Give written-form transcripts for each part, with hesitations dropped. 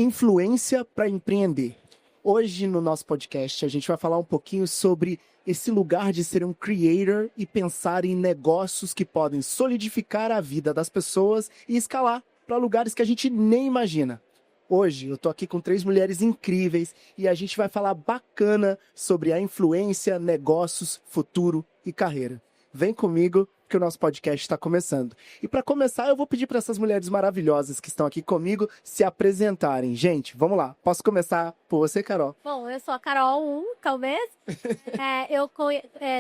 Influência para empreender. Hoje no nosso podcast a gente vai falar um pouquinho sobre esse lugar de ser um creator e pensar em negócios que podem solidificar a vida das pessoas e escalar para lugares que a gente nem imagina. Hoje eu tô aqui com 3 mulheres incríveis e a gente vai falar bacana sobre a influência, negócios, futuro e carreira. Vem comigo que o nosso podcast está começando. E para começar, eu vou pedir para essas mulheres maravilhosas que estão aqui comigo se apresentarem. Gente, vamos lá. Posso começar por você, Carol? Bom, eu sou a Carol talvez. Eu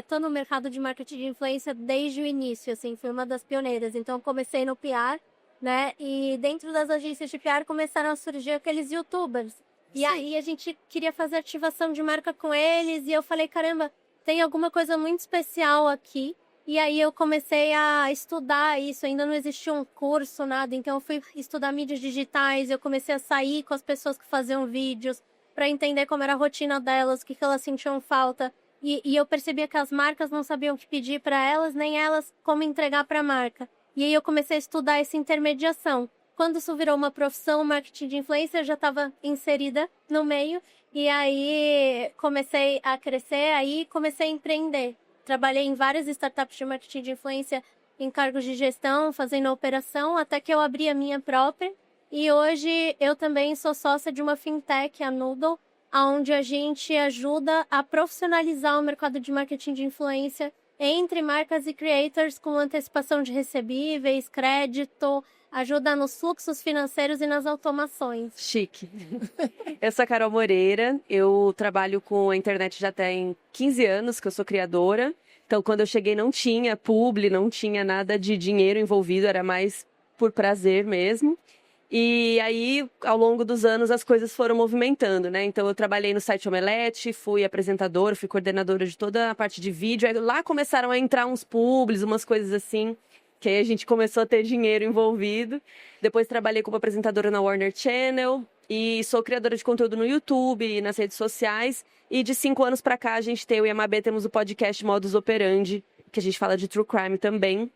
tô no mercado de marketing de influência desde o início, assim, fui uma das pioneiras. Então, eu comecei no PR, né? E dentro das agências de PR começaram a surgir aqueles YouTubers. E aí a gente queria fazer ativação de marca com eles. E eu falei, caramba, tem alguma coisa muito especial aqui. E aí eu comecei a estudar isso, ainda não existia um curso, nada. Então eu fui estudar mídias digitais, eu comecei a sair com as pessoas que faziam vídeos para entender como era a rotina delas, o que elas sentiam falta. E eu percebia que as marcas não sabiam o que pedir para elas, nem elas como entregar para a marca. E aí eu comecei a estudar essa intermediação. Quando isso virou uma profissão, marketing de influência, eu já estava inserida no meio. E aí comecei a crescer, aí comecei a empreender. Trabalhei em várias startups de marketing de influência em cargos de gestão, fazendo a operação, até que eu abri a minha própria. E hoje eu também sou sócia de uma fintech, a Noodle, onde a gente ajuda a profissionalizar o mercado de marketing de influência entre marcas e creators com antecipação de recebíveis, crédito, ajuda nos fluxos financeiros e nas automações. Chique. Eu sou a Carol Moreira, eu trabalho com a internet já tem 15 anos que eu sou criadora. Então, quando eu cheguei não tinha publi, não tinha nada de dinheiro envolvido, era mais por prazer mesmo. E aí, ao longo dos anos, as coisas foram movimentando, né? Então, eu trabalhei no site Omelete, fui apresentadora, fui coordenadora de toda a parte de vídeo. Aí, lá começaram a entrar uns publis, umas coisas assim, que aí a gente começou a ter dinheiro envolvido. Depois trabalhei como apresentadora na Warner Channel e sou criadora de conteúdo no YouTube e nas redes sociais. E de 5 anos pra cá, eu e a Mabê temos o podcast Modus Operandi, que a gente fala de true crime também,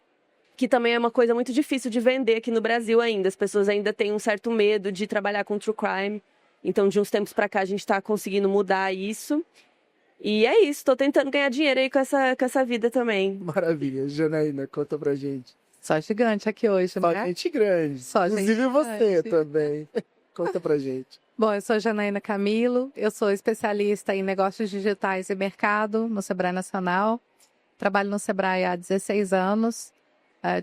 que também é uma coisa muito difícil de vender aqui no Brasil ainda. As pessoas ainda têm um certo medo de trabalhar com true crime. Então, de uns tempos pra cá, a gente tá conseguindo mudar isso. E é isso, tô tentando ganhar dinheiro aí com essa vida também. Maravilha. Janaína, conta pra gente. Só gigante aqui hoje, Só né? gente grande. Só gente Inclusive você grande. também. Conta pra gente. Bom, eu sou Janaína Camilo, eu sou especialista em negócios digitais e mercado no Sebrae Nacional. Trabalho no Sebrae há 16 anos.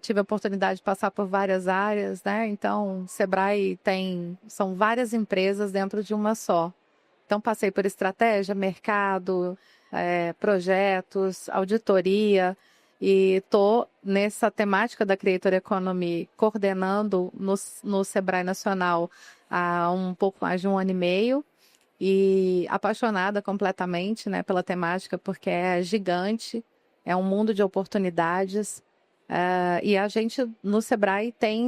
Tive a oportunidade de passar por várias áreas, né? Então, Sebrae são várias empresas dentro de uma só. Então, passei por estratégia, mercado, projetos, auditoria e estou nessa temática da Creator Economy coordenando no Sebrae Nacional há um pouco mais de 1 ano e meio e apaixonada completamente, né, pela temática porque é gigante, é um mundo de oportunidades. E a gente no Sebrae tem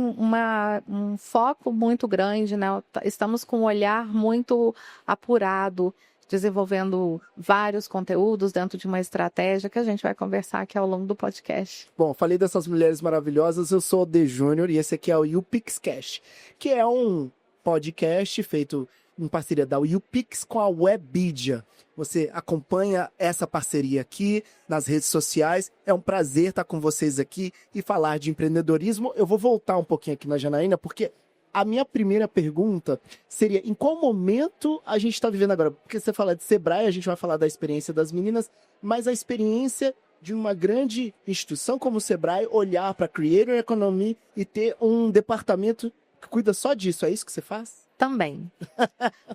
um foco muito grande, né? Estamos com um olhar muito apurado, desenvolvendo vários conteúdos dentro de uma estratégia que a gente vai conversar aqui ao longo do podcast. Bom, falei dessas mulheres maravilhosas, eu sou o D Júnior e esse aqui é o YouPix Cash, que é um podcast feito em parceria da YouPix com a Webidia. Você acompanha essa parceria aqui nas redes sociais. É um prazer estar com vocês aqui e falar de empreendedorismo. Eu vou voltar um pouquinho aqui na Janaína, porque a minha primeira pergunta seria em qual momento a gente está vivendo agora? Porque você fala de Sebrae, a gente vai falar da experiência das meninas, mas a experiência de uma grande instituição como o Sebrae olhar para a Creator Economy e ter um departamento que cuida só disso. É isso que você faz? Também.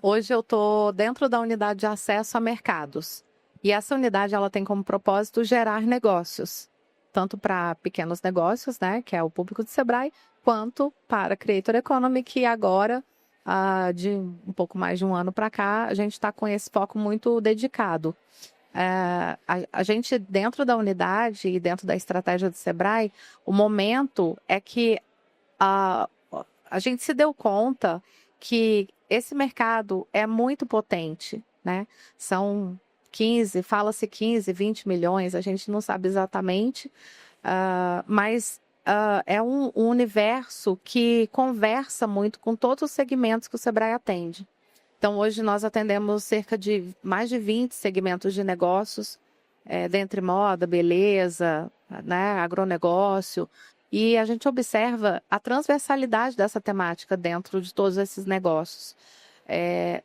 Hoje eu estou dentro da unidade de acesso a mercados. E essa unidade ela tem como propósito gerar negócios. Tanto para pequenos negócios, né, que é o público do Sebrae, quanto para a Creator Economy, que agora, de um pouco mais de 1 ano para cá, a gente está com esse foco muito dedicado. A gente, dentro da unidade e dentro da estratégia do Sebrae, o momento é que a gente se deu conta que esse mercado é muito potente, né? Fala-se 15, 20 milhões, a gente não sabe exatamente, mas é um universo que conversa muito com todos os segmentos que o Sebrae atende. Então, hoje nós atendemos cerca de mais de 20 segmentos de negócios, dentre moda, beleza, né, agronegócio, e a gente observa a transversalidade dessa temática dentro de todos esses negócios.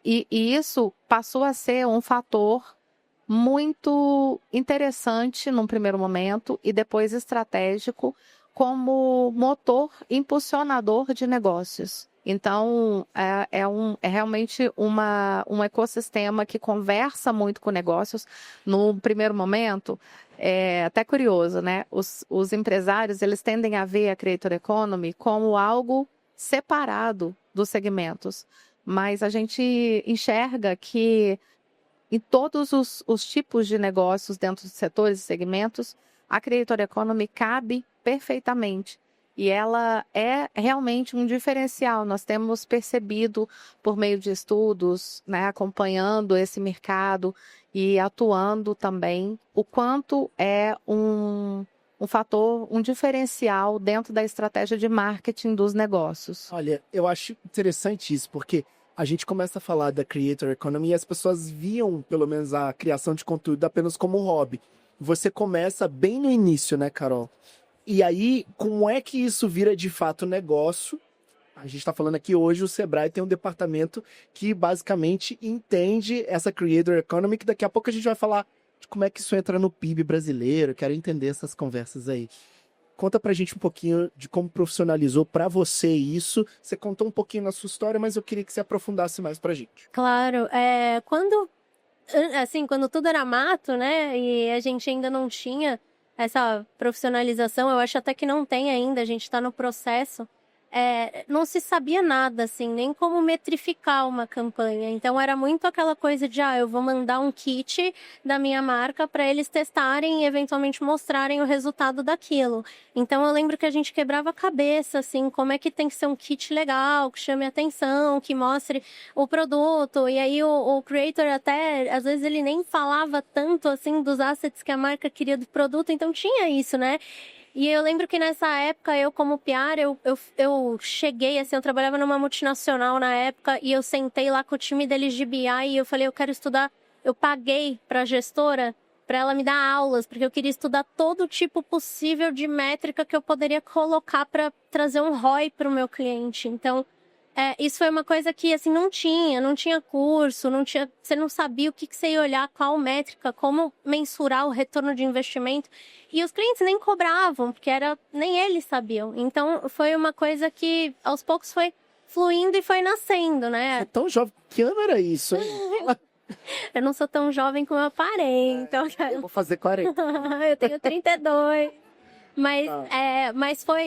E isso passou a ser um fator muito interessante num primeiro momento e depois estratégico como motor impulsionador de negócios. Então, é realmente um ecossistema que conversa muito com negócios. No primeiro momento, é até curioso, né? Os empresários, eles tendem a ver a Creator Economy como algo separado dos segmentos. Mas a gente enxerga que em todos os tipos de negócios dentro dos setores e segmentos, a Creator Economy cabe perfeitamente. E ela é realmente um diferencial. Nós temos percebido, por meio de estudos, né, acompanhando esse mercado e atuando também, o quanto é um fator, um diferencial dentro da estratégia de marketing dos negócios. Olha, eu acho interessante isso, porque a gente começa a falar da Creator Economy e as pessoas viam, pelo menos, a criação de conteúdo apenas como hobby. Você começa bem no início, né, Carol? E aí, como é que isso vira de fato negócio? A gente está falando aqui hoje, o Sebrae tem um departamento que basicamente entende essa Creator Economy, que daqui a pouco a gente vai falar de como é que isso entra no PIB brasileiro. Quero entender essas conversas aí. Conta pra gente um pouquinho de como profissionalizou pra você isso. Você contou um pouquinho na sua história, mas eu queria que você aprofundasse mais pra gente. Claro, quando tudo era mato, né, e a gente ainda não tinha essa profissionalização, eu acho até que não tem ainda, a gente está no processo, não se sabia nada, assim, nem como metrificar uma campanha. Então era muito aquela coisa de, eu vou mandar um kit da minha marca para eles testarem e eventualmente mostrarem o resultado daquilo. Então eu lembro que a gente quebrava a cabeça, assim, como é que tem que ser um kit legal, que chame atenção, que mostre o produto. E aí o creator até, às vezes ele nem falava tanto, assim, dos assets que a marca queria do produto, então tinha isso, né? E eu lembro que nessa época, eu como PR, eu cheguei, assim, eu trabalhava numa multinacional na época, e eu sentei lá com o time deles de BI e eu falei, eu quero estudar, eu paguei pra gestora para ela me dar aulas, porque eu queria estudar todo tipo possível de métrica que eu poderia colocar para trazer um ROI para o meu cliente. Então, isso foi uma coisa que, assim, não tinha curso, você não sabia o que você ia olhar, qual métrica, como mensurar o retorno de investimento. E os clientes nem cobravam, porque nem eles sabiam. Então, foi uma coisa que, aos poucos, foi fluindo e foi nascendo, né? É tão jovem. Que ano era isso, hein? Eu não sou tão jovem como eu aparento. Então, Eu vou fazer 40. eu tenho 32. Mas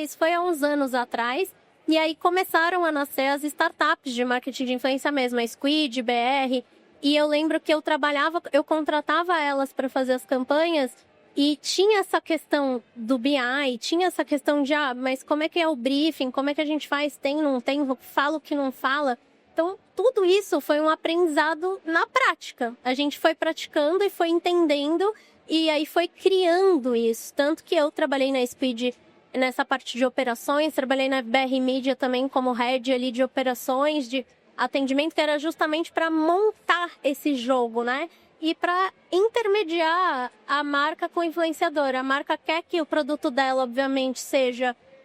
isso foi há uns anos atrás. E aí começaram a nascer as startups de marketing de influência mesmo, a Squid, BR. E eu lembro que eu contratava elas para fazer as campanhas e tinha essa questão do BI, tinha essa questão de, mas como é que é o briefing, como é que a gente faz, tem, não tem, fala o que não fala. Então, tudo isso foi um aprendizado na prática. A gente foi praticando e foi entendendo e aí foi criando isso. Tanto que eu trabalhei na Squid nessa parte de operações, trabalhei na BR Media também como head ali de operações, de atendimento, que era justamente para montar esse jogo, né? E para intermediar a marca com o influenciador. A marca quer que o produto dela, obviamente,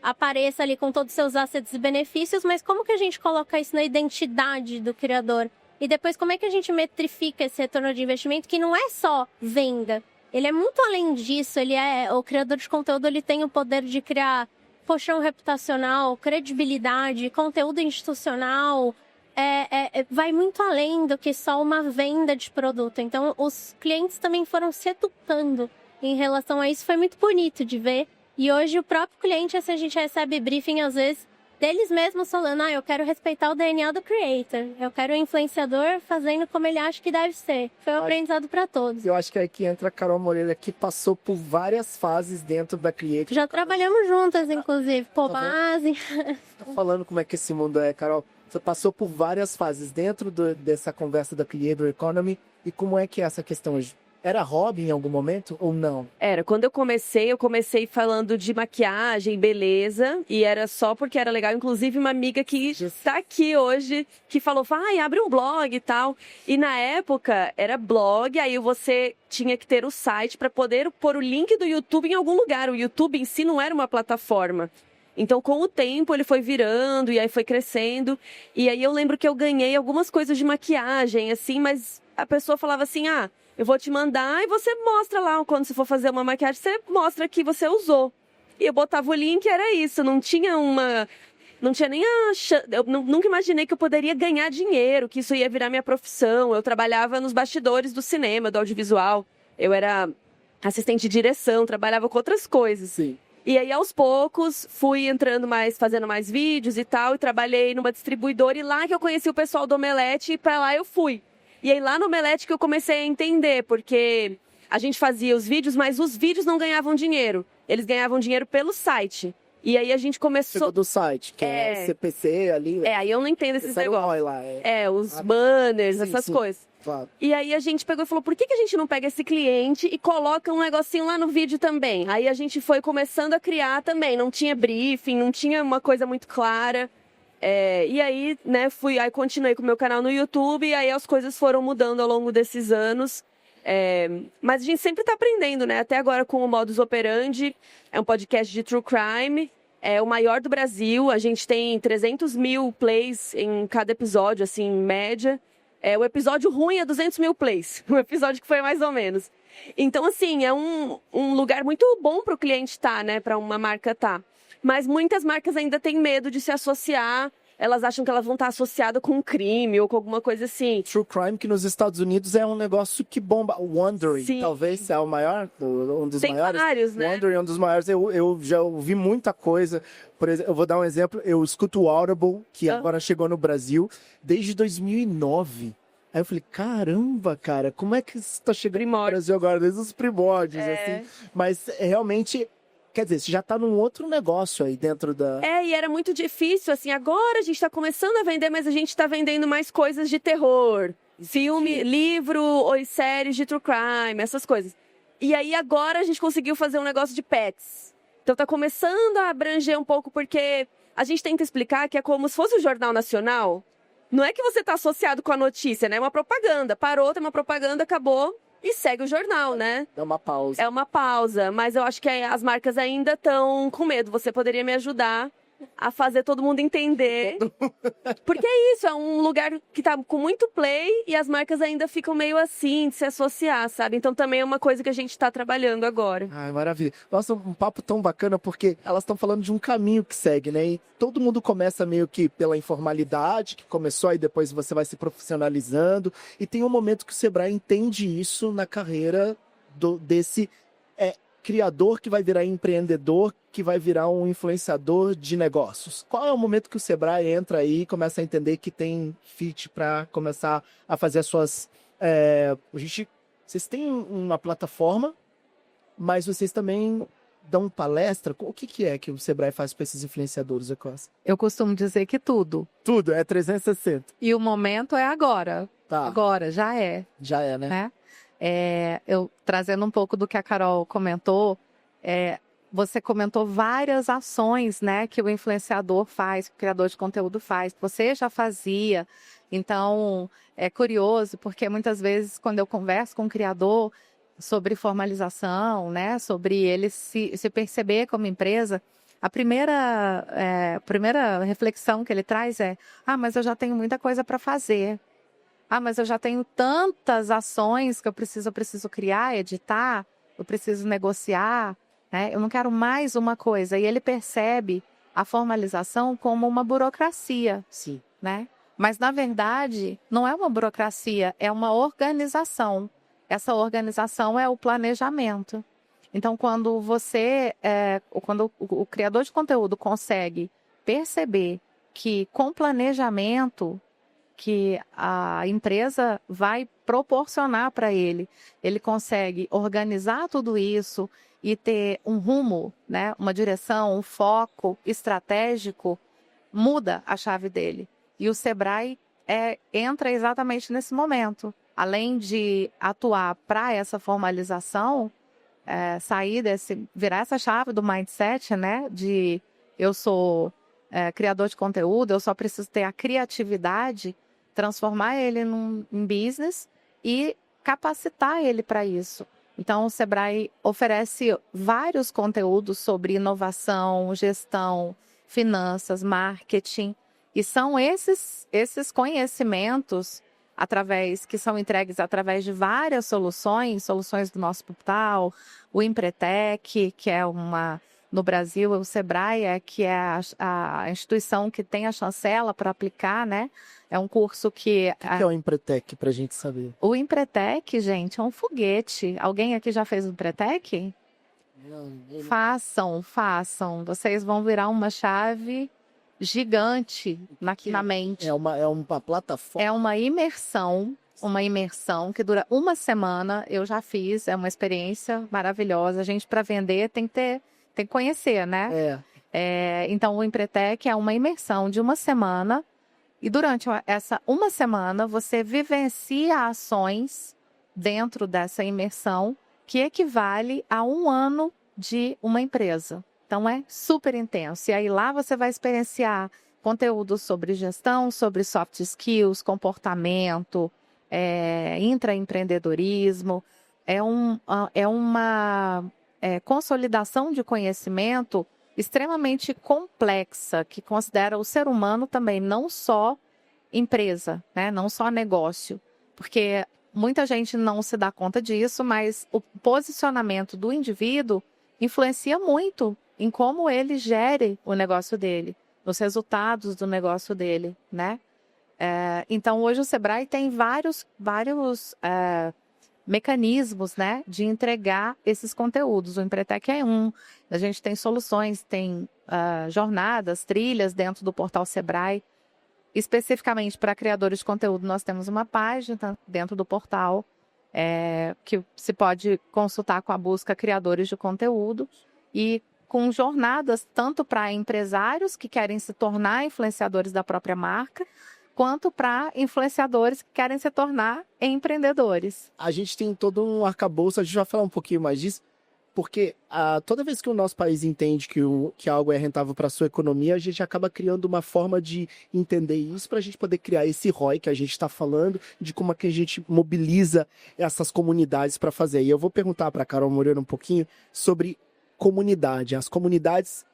apareça ali com todos os seus assets e benefícios, mas como que a gente coloca isso na identidade do criador? E depois, como é que a gente metrifica esse retorno de investimento, que não é só venda? Ele é muito além disso, o criador de conteúdo, ele tem o poder de criar colchão reputacional, credibilidade, conteúdo institucional, vai muito além do que só uma venda de produto. Então, os clientes também foram se educando em relação a isso, foi muito bonito de ver. E hoje o próprio cliente, assim, a gente recebe briefing, às vezes, deles mesmos falando, eu quero respeitar o DNA do creator, eu quero o influenciador fazendo como ele acha que deve ser. Foi um aprendizado para todos. Eu acho que é aí que entra a Carol Moreira, que passou por várias fases dentro da Creator. Já trabalhamos juntas, inclusive, base. Tô falando como é que esse mundo é, Carol. Você passou por várias fases dentro dessa conversa da Creator Economy. E como é que é essa questão hoje? Era hobby em algum momento ou não? Era, quando eu comecei falando de maquiagem, beleza, e era só porque era legal. Inclusive, uma amiga que está aqui hoje, que falou, vai, abre um blog e tal. E na época, era blog, aí você tinha que ter o site para poder pôr o link do YouTube em algum lugar. O YouTube em si não era uma plataforma. Então, com o tempo, ele foi virando e aí foi crescendo. E aí eu lembro que eu ganhei algumas coisas de maquiagem, assim, mas a pessoa falava assim, eu vou te mandar e você mostra lá, quando você for fazer uma maquiagem, você mostra que você usou. E eu botava o link, era isso, não tinha nem eu nunca imaginei que eu poderia ganhar dinheiro, que isso ia virar minha profissão. Eu trabalhava nos bastidores do cinema, do audiovisual. Eu era assistente de direção, trabalhava com outras coisas. Sim. E aí, aos poucos, fui entrando mais, fazendo mais vídeos e tal, e trabalhei numa distribuidora, e lá que eu conheci o pessoal do Omelete, e pra lá eu fui. E aí, lá no Omelete que eu comecei a entender, porque a gente fazia os vídeos, mas os vídeos não ganhavam dinheiro. Eles ganhavam dinheiro pelo site. E aí, a gente começou... Chegou do site, que é CPC ali. aí eu não entendo esses negócios. Lá, os banners, essas coisas. Claro. E aí a gente pegou e falou, por que a gente não pega esse cliente e coloca um negocinho lá no vídeo também? Aí a gente foi começando a criar também, não tinha briefing, não tinha uma coisa muito clara. E aí, né, aí continuei com o meu canal no YouTube, e aí as coisas foram mudando ao longo desses anos. Mas a gente sempre tá aprendendo, né? Até agora com o Modus Operandi, é um podcast de True Crime, é o maior do Brasil, a gente tem 300 mil plays em cada episódio, assim, em média. O episódio ruim é 200 mil plays, o episódio que foi mais ou menos. Então, assim, é um lugar muito bom para o cliente estar, né? Para uma marca estar. Mas muitas marcas ainda têm medo de se associar. Elas acham que elas vão estar associadas com um crime ou com alguma coisa assim. True Crime, que nos Estados Unidos é um negócio que bomba. O Wondery, Sim. Talvez é o maior, um dos Tem maiores. vários, né? Wondery é um dos maiores. Eu já ouvi muita coisa. Por exemplo, eu vou dar um exemplo. Eu escuto o Audible, que agora chegou no Brasil, desde 2009. Aí eu falei, caramba, cara, como é que isso tá chegando no Brasil agora? Desde os primórdios, assim. Mas realmente... Quer dizer, você já tá num outro negócio aí dentro da... E era muito difícil, assim, agora a gente tá começando a vender, mas a gente tá vendendo mais coisas de terror. Filme, livro ou séries de true crime, essas coisas. E aí agora a gente conseguiu fazer um negócio de pets. Então tá começando a abranger um pouco, porque a gente tenta explicar que é como se fosse o Jornal Nacional. Não é que você tá associado com a notícia, né? É uma propaganda. Parou, tem uma propaganda, acabou... E segue o jornal, né? É uma pausa. É uma pausa, mas eu acho que as marcas ainda estão com medo. Você poderia me ajudar a fazer todo mundo entender. Porque é isso, é um lugar que tá com muito play e as marcas ainda ficam meio assim, de se associar, sabe? Então também é uma coisa que a gente tá trabalhando agora. Ai, maravilha. Nossa, um papo tão bacana, porque elas estão falando de um caminho que segue, né? E todo mundo começa meio que pela informalidade, que começou, aí depois você vai se profissionalizando. E tem um momento que o Sebrae entende isso na carreira desse criador que vai virar empreendedor, que vai virar um influenciador de negócios. Qual é o momento que o Sebrae entra aí e começa a entender que tem fit para começar a fazer as suas... Vocês têm uma plataforma, mas vocês também dão palestra. O que é que o Sebrae faz para esses influenciadores, Acosta? Eu costumo dizer que tudo. Tudo, é 360. E o momento é agora. Tá. Agora, já é. Já é, né? Eu trazendo um pouco do que a Carol comentou, você comentou várias ações, né, que o influenciador faz, que o criador de conteúdo faz, que você já fazia. Então, é curioso, porque muitas vezes, quando eu converso com o criador sobre formalização, né, sobre ele se perceber como empresa, a primeira reflexão que ele traz é: mas eu já tenho muita coisa para fazer. Mas eu já tenho tantas ações que eu preciso criar, editar, eu preciso negociar, né? Eu não quero mais uma coisa. E ele percebe a formalização como uma burocracia. Sim. Né? Mas, na verdade, não é uma burocracia, é uma organização. Essa organização é o planejamento. Então, quando quando o criador de conteúdo consegue perceber que com planejamento que a empresa vai proporcionar para ele, ele consegue organizar tudo isso e ter um rumo, né, uma direção, um foco estratégico, muda a chave dele. E o Sebrae entra exatamente nesse momento. além de atuar para essa formalização, virar essa chave do mindset, né? De eu sou criador de conteúdo, eu só preciso ter a criatividade, transformar ele em business e capacitar ele para isso. Então, o Sebrae oferece vários conteúdos sobre inovação, gestão, finanças, marketing, e são esses conhecimentos que são entregues através de várias soluções do nosso portal, o Empretec, que é no Brasil, o Sebrae, que é a instituição que tem a chancela para aplicar, né? É um curso que... O que é o Empretec, para a gente saber? O Empretec, gente, é um foguete. Alguém aqui já fez o Empretec? Não. Façam. Vocês vão virar uma chave gigante na mente. É uma plataforma? É uma imersão que dura uma semana. Eu já fiz, é uma experiência maravilhosa. A gente, para vender, tem que conhecer, né? Então, o Empretec é uma imersão de uma semana. E durante essa uma semana, você vivencia ações dentro dessa imersão que equivale a 1 ano de uma empresa. Então, é super intenso. E aí lá você vai experienciar conteúdos sobre gestão, sobre soft skills, comportamento, intraempreendedorismo. É uma consolidação de conhecimento extremamente complexa, que considera o ser humano também não só empresa, né? Não só negócio. Porque muita gente não se dá conta disso, mas o posicionamento do indivíduo influencia muito em como ele gere o negócio dele, nos resultados do negócio dele, né? Então, hoje o Sebrae tem vários mecanismos, né, de entregar esses conteúdos. O Empretec é um. A gente tem soluções, tem jornadas, trilhas dentro do portal Sebrae. Especificamente para criadores de conteúdo, nós temos uma página dentro do portal que se pode consultar com a busca Criadores de Conteúdo e com jornadas tanto para empresários que querem se tornar influenciadores da própria marca, quanto para influenciadores que querem se tornar empreendedores. A gente tem todo um arcabouço, a gente vai falar um pouquinho mais disso, porque toda vez que o nosso país entende que algo é rentável para a sua economia, a gente acaba criando uma forma de entender isso para a gente poder criar esse ROI que a gente está falando, de como é que a gente mobiliza essas comunidades para fazer. E eu vou perguntar para a Carol Moreira um pouquinho sobre comunidade. As comunidades...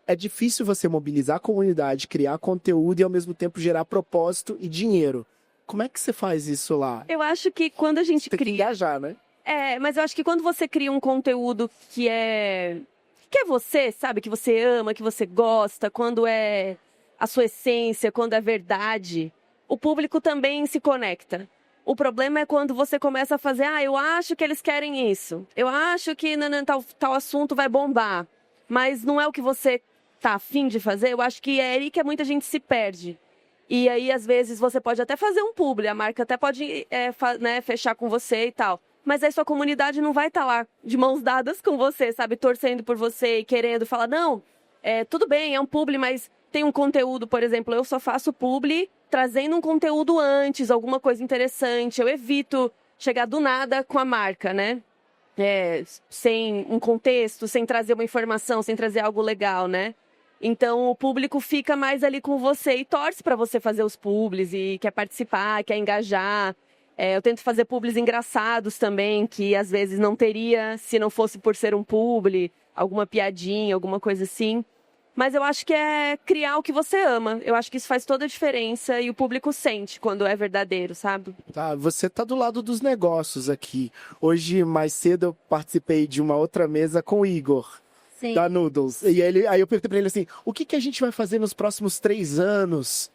É difícil você mobilizar a comunidade, criar conteúdo e ao mesmo tempo gerar propósito e dinheiro. Como é que você faz isso lá? Eu acho que quando a gente Tem que engajar, né? Mas eu acho que quando você cria um conteúdo que é você, sabe? Que você ama, que você gosta, quando é a sua essência, quando é verdade, o público também se conecta. O problema é quando você começa a fazer, eu acho que eles querem isso. Eu acho que tal assunto vai bombar. Mas não é o que você tá afim de fazer. Eu acho que é aí que muita gente se perde. E aí, às vezes, você pode até fazer um publi, a marca até pode fechar com você e tal. Mas aí sua comunidade não vai estar lá de mãos dadas com você, sabe? Torcendo por você e querendo falar, não, tudo bem, é um publi, mas tem um conteúdo, por exemplo, eu só faço publi trazendo um conteúdo antes, alguma coisa interessante. Eu evito chegar do nada com a marca, né? Sem um contexto, sem trazer uma informação, sem trazer algo legal, né? Então, o público fica mais ali com você e torce para você fazer os publis e quer participar, quer engajar. Eu tento fazer publis engraçados também, que às vezes não teria se não fosse por ser um publi, alguma piadinha, alguma coisa assim. Mas eu acho que é criar o que você ama. Eu acho que isso faz toda a diferença e o público sente quando é verdadeiro, sabe? Tá, você tá do lado dos negócios aqui. Hoje, mais cedo, eu participei de uma outra mesa com o Igor. Sim. Da Noodles. E aí eu perguntei pra ele assim, o que a gente vai fazer nos próximos 3 anos?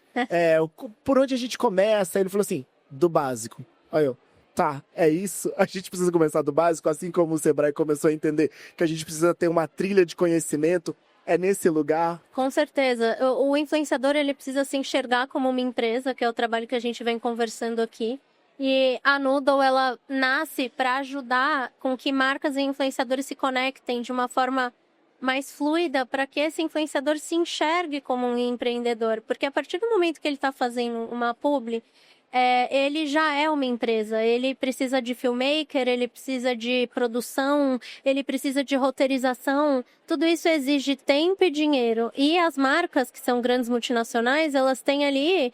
Por onde a gente começa? Ele falou assim, do básico. Aí eu, tá, é isso? A gente precisa começar do básico, assim como o Sebrae começou a entender que a gente precisa ter uma trilha de conhecimento. É nesse lugar? Com certeza. O influenciador, ele precisa se enxergar como uma empresa, que é o trabalho que a gente vem conversando aqui. E a Noodle, ela nasce para ajudar com que marcas e influenciadores se conectem de uma forma mais fluida para que esse influenciador se enxergue como um empreendedor. Porque a partir do momento que ele está fazendo uma publi, ele já é uma empresa. Ele precisa de filmmaker, ele precisa de produção, ele precisa de roteirização. Tudo isso exige tempo e dinheiro. E as marcas, que são grandes multinacionais, elas têm ali...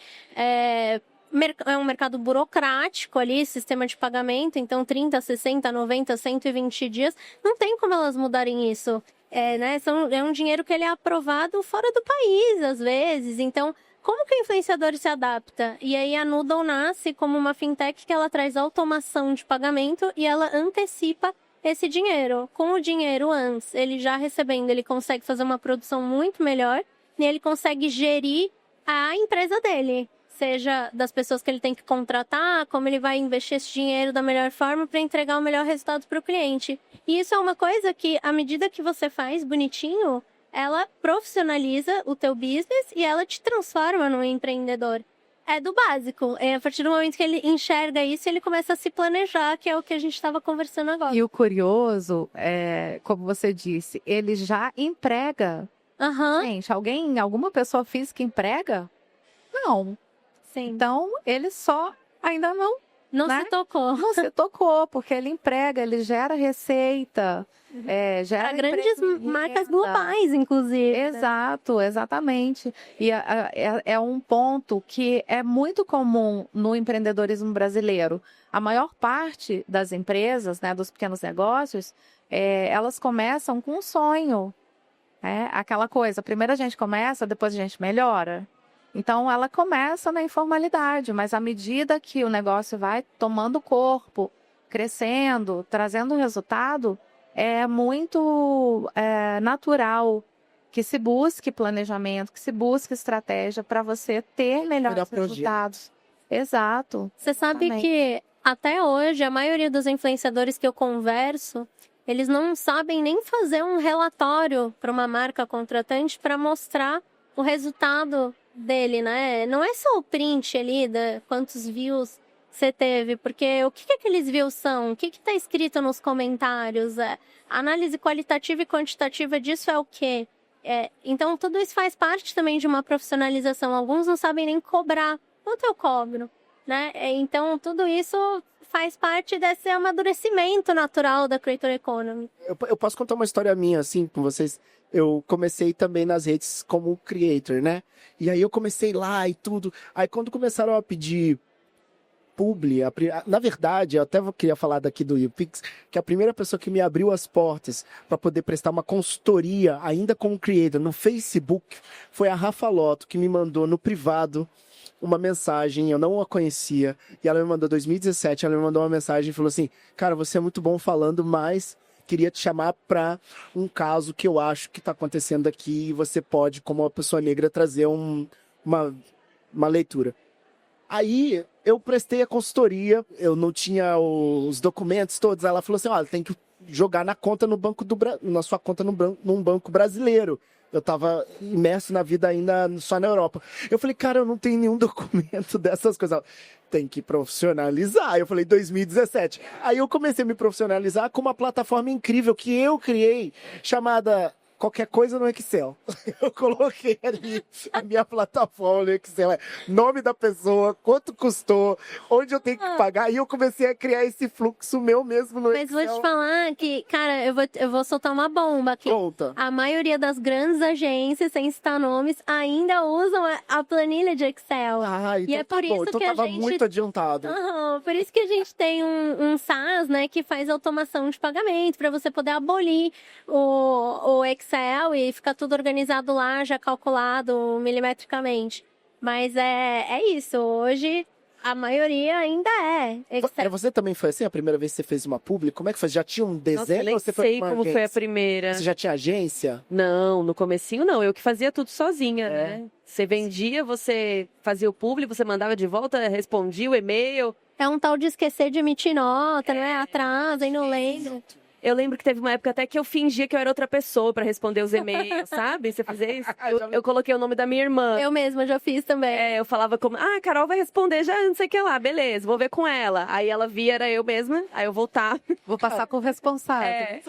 É um mercado burocrático ali, sistema de pagamento, então 30, 60, 90, 120 dias, não tem como elas mudarem isso. Né? É um dinheiro que ele é aprovado fora do país, às vezes. Então, como que o influenciador se adapta? E aí a Noodle nasce como uma fintech que ela traz automação de pagamento e ela antecipa esse dinheiro. Com o dinheiro antes, ele já recebendo, ele consegue fazer uma produção muito melhor e ele consegue gerir a empresa dele. Seja das pessoas que ele tem que contratar, como ele vai investir esse dinheiro da melhor forma para entregar o melhor resultado para o cliente. E isso é uma coisa que, à medida que você faz bonitinho, ela profissionaliza o teu business e ela te transforma num empreendedor. É do básico. A partir do momento que ele enxerga isso, ele começa a se planejar, que é o que a gente estava conversando agora. E o curioso, como você disse, ele já emprega. Gente, alguma pessoa física emprega? Não. Sim. Então, ele só ainda não se tocou. Não se tocou, porque ele emprega, ele gera receita, gera grandes marcas globais, inclusive. Exato, exatamente. E é um ponto que é muito comum no empreendedorismo brasileiro. A maior parte das empresas, né, dos pequenos negócios, elas começam com um sonho. Aquela coisa, primeiro a gente começa, depois a gente melhora. Então, ela começa na informalidade, mas à medida que o negócio vai tomando corpo, crescendo, trazendo resultado, é muito natural que se busque planejamento, que se busque estratégia para você ter melhores resultados. Exato. Você sabe que até hoje, a maioria dos influenciadores que eu converso, eles não sabem nem fazer um relatório para uma marca contratante para mostrar o resultado dele, né? Não é só o print ali quantos views você teve, porque o que aqueles views são? O que está escrito nos comentários? Análise qualitativa e quantitativa disso é o quê? Então, tudo isso faz parte também de uma profissionalização. Alguns não sabem nem cobrar. Quanto eu cobro? Né? Então, tudo isso faz parte desse amadurecimento natural da Creator Economy. Eu posso contar uma história minha, assim, com vocês? Eu comecei também nas redes como creator, né? E aí eu comecei lá e tudo. Aí quando começaram a pedir publi, na verdade, eu até queria falar daqui do YouPix, que a primeira pessoa que me abriu as portas para poder prestar uma consultoria, ainda como creator, no Facebook, foi a Rafa Lotto, que me mandou no privado uma mensagem, eu não a conhecia, e ela me mandou em 2017, ela me mandou uma mensagem e falou assim, cara, você é muito bom falando, mas queria te chamar para um caso que eu acho que está acontecendo aqui e você pode, como uma pessoa negra, trazer uma leitura. Aí eu prestei a consultoria, eu não tinha os documentos todos, ela falou assim, olha, tem que jogar na conta na sua conta num banco brasileiro. Eu estava imerso na vida ainda só na Europa. Eu falei, cara, eu não tenho nenhum documento dessas coisas. Ela, tem que profissionalizar. Eu falei, 2017. Aí eu comecei a me profissionalizar com uma plataforma incrível que eu criei, chamada Qualquer Coisa no Excel. Eu coloquei ali a minha plataforma no Excel. Nome da pessoa, quanto custou, onde eu tenho que pagar. E eu comecei a criar esse fluxo meu mesmo no Excel. Mas vou te falar que, cara, eu vou soltar uma bomba aqui. Conta. A maioria das grandes agências, sem citar nomes, ainda usam a planilha de Excel. Então e é por isso então que a tava gente... muito adiantado. Por isso que a gente tem um SaaS, né, que faz automação de pagamento, para você poder abolir o Excel e ficar tudo organizado lá, já calculado milimetricamente. Mas é isso. Hoje, a maioria ainda é Excel. Você também foi assim? A primeira vez que você fez uma publi? Como é que foi? Já tinha um desenho? Nossa, eu nem sei como foi a primeira. Você já tinha agência? Não, no comecinho não. Eu que fazia tudo sozinha, né? Você vendia, você fazia o publi, você mandava de volta, respondia o e-mail. É um tal de esquecer de emitir nota, não é? Atrasa e não lembra. Eu lembro que teve uma época até que eu fingia que eu era outra pessoa pra responder os e-mails, sabe? Você fazia isso? Eu coloquei o nome da minha irmã. Eu mesma já fiz também. Eu falava como, a Carol vai responder já, não sei o que lá, beleza, vou ver com ela. Aí ela via, era eu mesma, aí eu voltava. Vou passar com o responsável.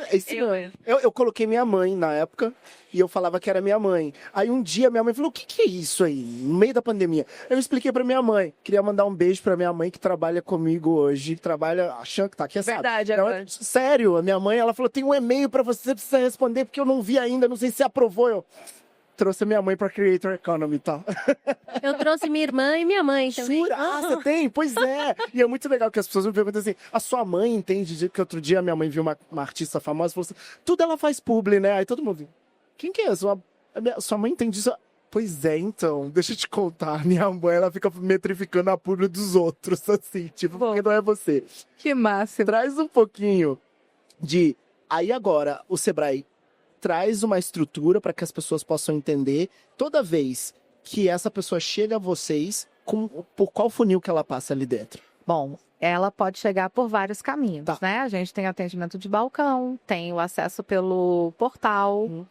Eu coloquei minha mãe na época e eu falava que era minha mãe. Aí um dia minha mãe falou, o que é isso aí? No meio da pandemia. Eu expliquei pra minha mãe. Queria mandar um beijo pra minha mãe que trabalha comigo hoje. Trabalha achando que tá aqui, sabe? Verdade, agora. Sério, a minha mãe, ela falou, tem um e-mail pra você precisa responder porque eu não vi ainda, não sei se aprovou. Eu trouxe a minha mãe pra Creator Economy, tá? Eu trouxe minha irmã e minha mãe também. Jura? Ah, você tem? Pois é. E é muito legal que as pessoas me perguntam assim, a sua mãe entende? Que outro dia minha mãe viu uma artista famosa e falou assim, tudo ela faz publi, né? Aí todo mundo, quem que é? Sua mãe entende isso? Pois é, então, deixa eu te contar. Minha mãe, ela fica metrificando a publi dos outros, assim, tipo, porque não é você. Que máximo. Traz um pouquinho de... Aí agora, o Sebrae traz uma estrutura para que as pessoas possam entender toda vez que essa pessoa chega a vocês, por qual funil que ela passa ali dentro? Bom, ela pode chegar por vários caminhos, Tá. né? A gente tem atendimento de balcão, tem o acesso pelo portal.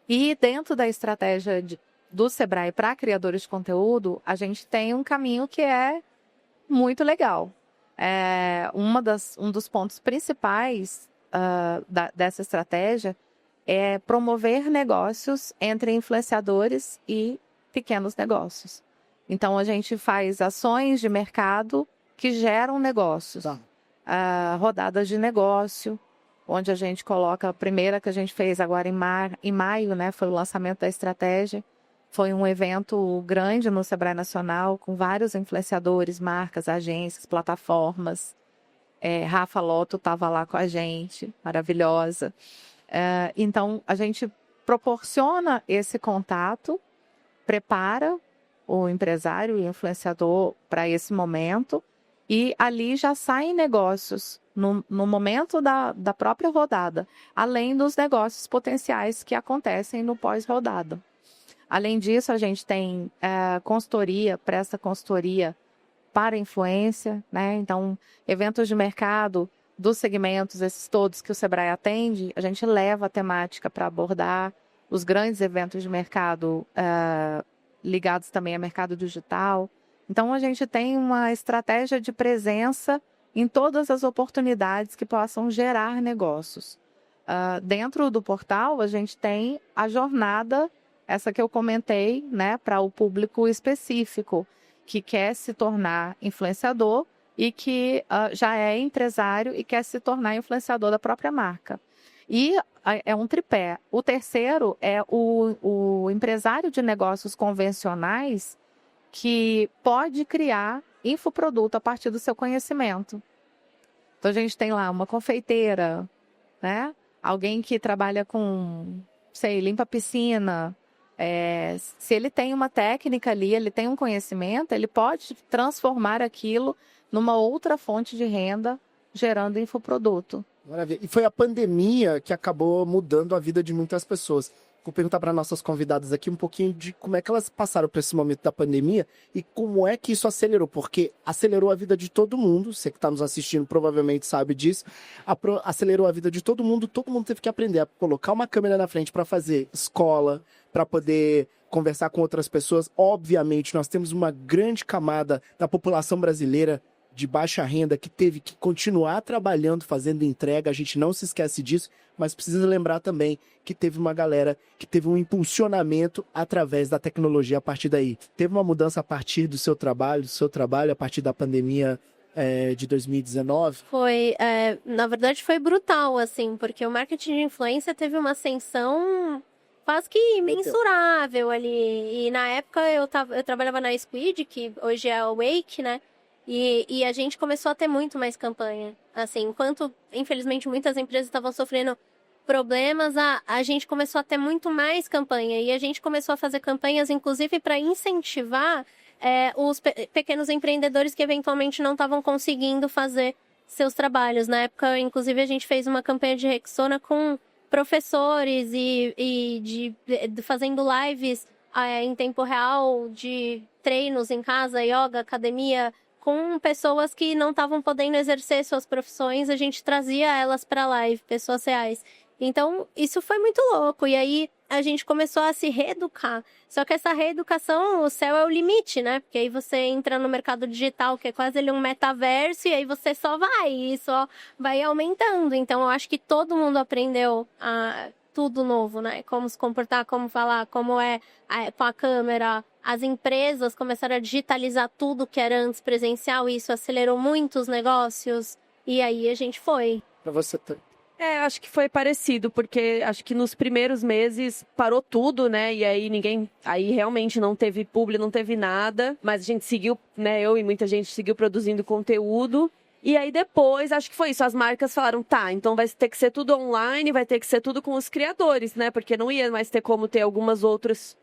E dentro da estratégia do Sebrae para criadores de conteúdo, a gente tem um caminho que é muito legal. Um dos pontos principais dessa estratégia é promover negócios entre influenciadores e pequenos negócios. Então, a gente faz ações de mercado que geram negócios. Tá. Rodadas de negócio, onde a gente coloca a primeira que a gente fez agora em maio, né? Foi o lançamento da estratégia. Foi um evento grande no Sebrae Nacional, com vários influenciadores, marcas, agências, plataformas. Rafa Lotto estava lá com a gente, maravilhosa. Então, a gente proporciona esse contato, prepara o empresário e o influenciador para esse momento e ali já saem negócios no momento da própria rodada, além dos negócios potenciais que acontecem no pós-rodada. Além disso, a gente tem consultoria, presta consultoria para influência, né? Então, eventos de mercado dos segmentos, esses todos que o Sebrae atende, a gente leva a temática para abordar os grandes eventos de mercado ligados também a mercado digital. Então, a gente tem uma estratégia de presença em todas as oportunidades que possam gerar negócios. Dentro do portal, a gente tem a jornada, essa que eu comentei, né, para o público específico, que quer se tornar influenciador e que já é empresário e quer se tornar influenciador da própria marca. E é um tripé. O terceiro é o empresário de negócios convencionais que pode criar infoproduto a partir do seu conhecimento. Então, a gente tem lá uma confeiteira, né? Alguém que trabalha com, limpa a piscina. Se ele tem uma técnica ali, ele tem um conhecimento, ele pode transformar aquilo numa outra fonte de renda, gerando infoproduto. Maravilha. E foi a pandemia que acabou mudando a vida de muitas pessoas. Vou perguntar para nossas convidadas aqui um pouquinho de como é que elas passaram por esse momento da pandemia e como é que isso acelerou, porque acelerou a vida de todo mundo, você que está nos assistindo provavelmente sabe disso, acelerou a vida de todo mundo teve que aprender a colocar uma câmera na frente para fazer escola, para poder conversar com outras pessoas. Obviamente, nós temos uma grande camada da população brasileira de baixa renda que teve que continuar trabalhando, fazendo entrega, a gente não se esquece disso, mas precisa lembrar também que teve uma galera que teve um impulsionamento através da tecnologia a partir daí. Teve uma mudança a partir do seu trabalho a partir da pandemia de 2019? Na verdade foi brutal, assim, porque o marketing de influência teve uma ascensão quase que imensurável ali. E na época eu trabalhava na Squid, que hoje é a Wake, né? E a gente começou a ter muito mais campanha. Assim, enquanto, infelizmente, muitas empresas estavam sofrendo problemas, a gente começou a ter muito mais campanha. E a gente começou a fazer campanhas, inclusive, para incentivar os pequenos empreendedores que, eventualmente, não estavam conseguindo fazer seus trabalhos. Na época, inclusive, a gente fez uma campanha de Rexona com professores fazendo lives em tempo real de treinos em casa, yoga, academia, com pessoas que não estavam podendo exercer suas profissões, a gente trazia elas para live, pessoas reais. Então, isso foi muito louco. E aí, a gente começou a se reeducar. Só que essa reeducação, o céu é o limite, né? Porque aí você entra no mercado digital, que é quase ali um metaverso, e aí você só vai, e só vai aumentando. Então, eu acho que todo mundo aprendeu tudo novo, né? Como se comportar, como falar, como com a câmera. As empresas começaram a digitalizar tudo que era antes presencial, e isso acelerou muito os negócios. E aí, a gente foi. Pra você... Acho que foi parecido, porque acho que nos primeiros meses parou tudo, né? E aí realmente não teve publi, não teve nada, mas a gente seguiu, né? Eu e muita gente seguiu produzindo conteúdo. E aí depois, acho que foi isso, as marcas falaram, tá, então vai ter que ser tudo online, vai ter que ser tudo com os criadores, né? Porque não ia mais ter como ter alguns outros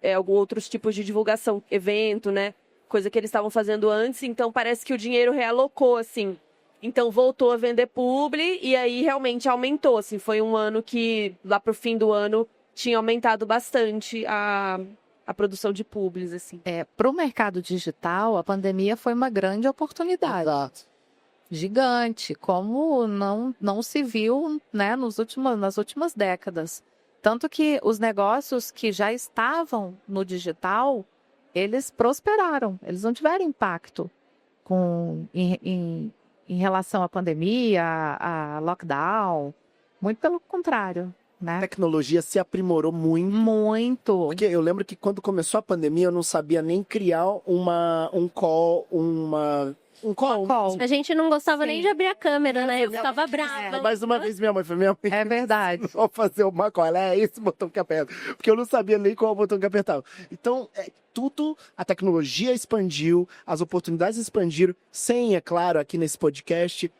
tipos de divulgação, evento, né? Coisa que eles estavam fazendo antes, então parece que o dinheiro realocou, assim. Então, voltou a vender publi e aí realmente aumentou, assim. Foi um ano que, lá pro fim do ano, tinha aumentado bastante a produção de publis, assim. Para o mercado digital, a pandemia foi uma grande oportunidade. Exato. Gigante, como não se viu, né, nas últimas décadas. Tanto que os negócios que já estavam no digital, eles prosperaram, eles não tiveram impacto em relação à pandemia, a lockdown, muito pelo contrário, A né? tecnologia se aprimorou muito. Muito. Porque eu lembro que quando começou a pandemia, eu não sabia nem criar um call. A gente não gostava Sim. nem de abrir a câmera, né? Eu ficava brava. Mais uma vez, minha mãe É verdade. Só fazer uma call. É esse botão que aperta. Porque eu não sabia nem qual botão que apertava. Então, tudo, a tecnologia expandiu, as oportunidades expandiram, sem, é claro, aqui nesse podcast,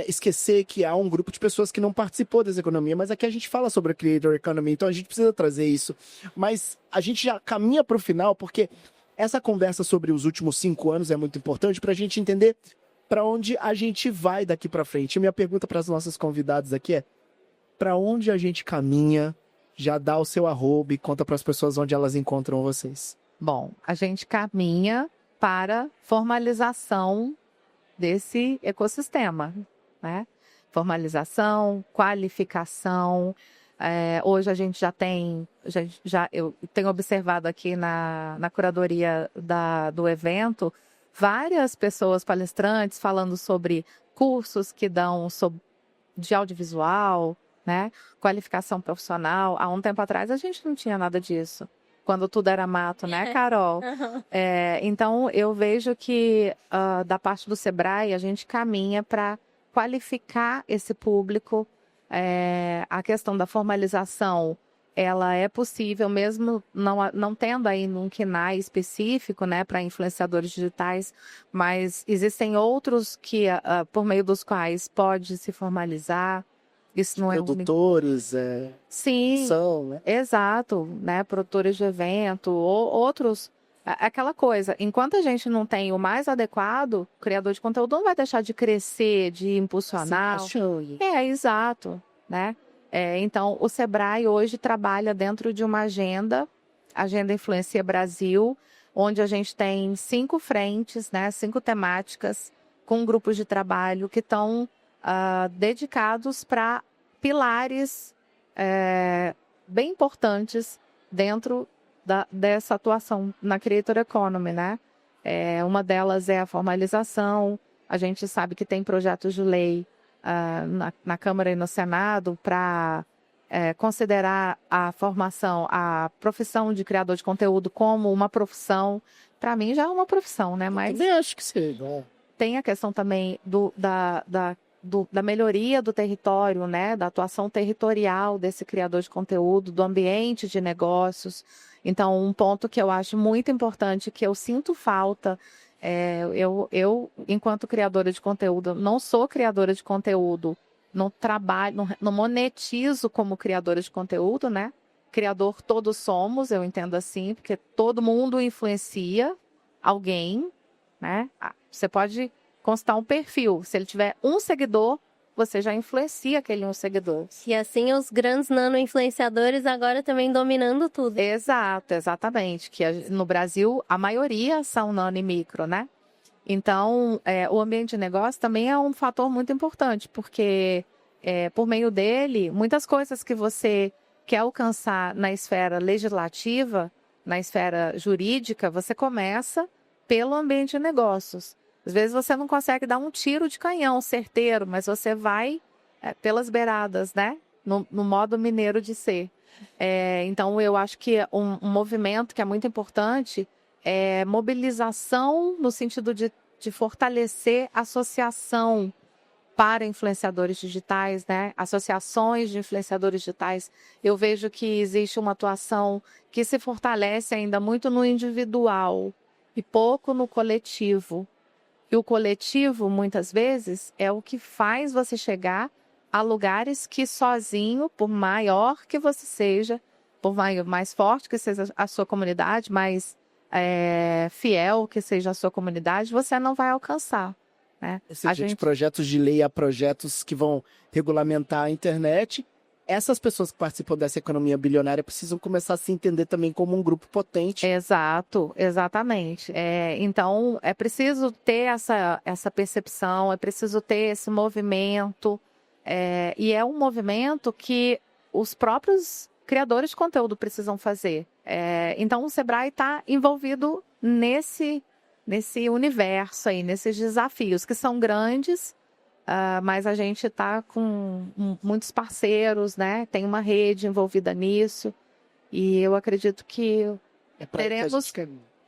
esquecer que há um grupo de pessoas que não participou dessa economia, mas aqui a gente fala sobre a Creator Economy, então a gente precisa trazer isso. Mas a gente já caminha para o final, porque essa conversa sobre os últimos 5 anos é muito importante para a gente entender para onde a gente vai daqui para frente. Minha pergunta para as nossas convidadas aqui é: para onde a gente caminha? Já dá o seu arroba e conta para as pessoas onde elas encontram vocês. Bom, a gente caminha para formalização desse ecossistema, né? Formalização, qualificação. Hoje a gente já tem, eu tenho observado aqui na curadoria do evento, várias pessoas palestrantes falando sobre cursos que dão de audiovisual, né? Qualificação profissional. Há um tempo atrás a gente não tinha nada disso, quando tudo era mato, né, Carol? Uhum. Então, eu vejo que da parte do Sebrae, a gente caminha para qualificar esse público. A questão da formalização, ela é possível, mesmo não tendo aí um KNAI específico, né, para influenciadores digitais, mas existem outros que, por meio dos quais pode se formalizar. Isso não é Produtores, Sim, são, né? exato, né? Produtores de evento, ou outros. Aquela coisa, enquanto a gente não tem o mais adequado, o criador de conteúdo não vai deixar de crescer, de impulsionar. Exato, né? Então, o Sebrae hoje trabalha dentro de uma agenda Influencia Brasil, onde a gente tem 5 frentes, né? 5 temáticas, com grupos de trabalho que estão dedicados para pilares bem importantes dentro dessa atuação na Creator Economy, né? Uma delas é a formalização. A gente sabe que tem projetos de lei na Câmara e no Senado para considerar a formação, a profissão de criador de conteúdo como uma profissão. Para mim já é uma profissão, né? Mas também acho que seja. Tem a questão também da melhoria do território, né? Da atuação territorial desse criador de conteúdo, do ambiente de negócios. Então, um ponto que eu acho muito importante, que eu sinto falta, eu, enquanto criadora de conteúdo, não sou criadora de conteúdo, não trabalho, não monetizo como criadora de conteúdo, né? Criador todos somos, eu entendo assim, porque todo mundo influencia alguém, né? Você pode constar um perfil, se ele tiver um seguidor, você já influencia aquele um seguidor. E assim os grandes nano-influenciadores agora também dominando tudo. Exato, exatamente. Que no Brasil, a maioria são nano e micro, né? Então, o ambiente de negócio também é um fator muito importante, porque por meio dele, muitas coisas que você quer alcançar na esfera legislativa, na esfera jurídica, você começa pelo ambiente de negócios. Às vezes você não consegue dar um tiro de canhão certeiro, mas você vai pelas beiradas, né? No modo mineiro de ser. Então, eu acho que um movimento que é muito importante é mobilização no sentido de fortalecer associação para influenciadores digitais, né? Associações de influenciadores digitais. Eu vejo que existe uma atuação que se fortalece ainda muito no individual e pouco no coletivo. E o coletivo, muitas vezes, é o que faz você chegar a lugares que sozinho, por maior que você seja, por mais forte que seja a sua comunidade, mais fiel que seja a sua comunidade, você não vai alcançar. Né? De projetos de lei a projetos que vão regulamentar a internet, essas pessoas que participam dessa economia bilionária precisam começar a se entender também como um grupo potente. Exato, exatamente. Então, é preciso ter essa percepção, é preciso ter esse movimento, e é um movimento que os próprios criadores de conteúdo precisam fazer. Então, o Sebrae está envolvido nesse universo aí, nesses desafios que são grandes, mas a gente está com muitos parceiros, né? Tem uma rede envolvida nisso e eu acredito que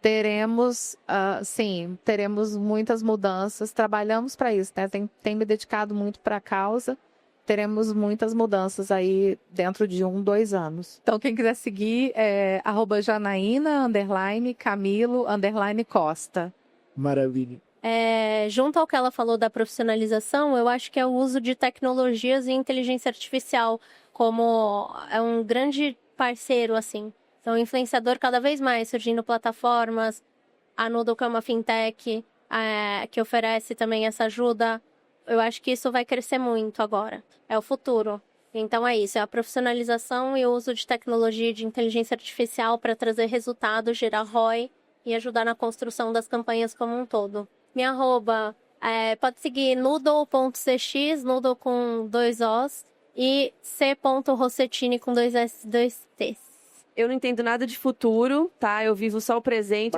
teremos muitas mudanças, trabalhamos para isso, né? Tem me dedicado muito para a causa, teremos muitas mudanças aí dentro de 2 anos. Então, quem quiser seguir é @Janaína_Camilo_Costa. Maravilha. Junto ao que ela falou da profissionalização, eu acho que é o uso de tecnologias e inteligência artificial como um grande parceiro, assim. Então, influenciador cada vez mais surgindo plataformas, a Noodle, que é uma fintech, que oferece também essa ajuda. Eu acho que isso vai crescer muito agora. É o futuro. Então é isso, é a profissionalização e o uso de tecnologia e de inteligência artificial para trazer resultados, gerar ROI e ajudar na construção das campanhas como um todo. Minha arroba, pode seguir noodle.cx, noodle com 2 Os, e c.rossettini com 2 S, 2 T's. Eu não entendo nada de futuro, tá? Eu vivo só o presente.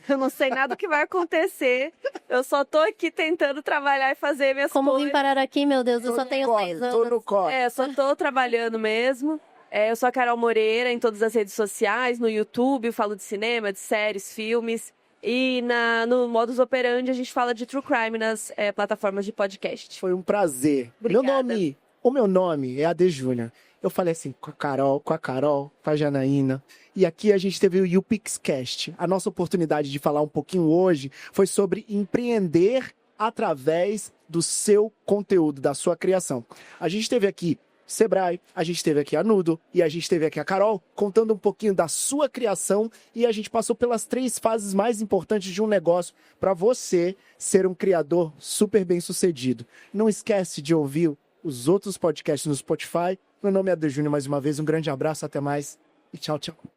Eu não sei nada do que vai acontecer. Eu só tô aqui tentando trabalhar e fazer minhas Como coisas. vim parar aqui, meu Deus, eu só tenho 10 anos. Tô no corre. Só tô trabalhando mesmo. Eu sou a Carol Moreira em todas as redes sociais, no YouTube, eu falo de cinema, de séries, filmes. E no Modus Operandi a gente fala de True Crime nas plataformas de podcast. Foi um prazer. Obrigada. O meu nome é AD Júnior. Eu falei assim com a Carol, com a Janaína. E aqui a gente teve o YouPixCast. A nossa oportunidade de falar um pouquinho hoje foi sobre empreender através do seu conteúdo, da sua criação. A gente teve aqui Sebrae, a gente teve aqui a Noodle e a gente teve aqui a Carol contando um pouquinho da sua criação e a gente passou pelas 3 fases mais importantes de um negócio para você ser um criador super bem sucedido. Não esquece de ouvir os outros podcasts no Spotify. Meu nome é AD Júnior mais uma vez, um grande abraço, até mais e tchau, tchau.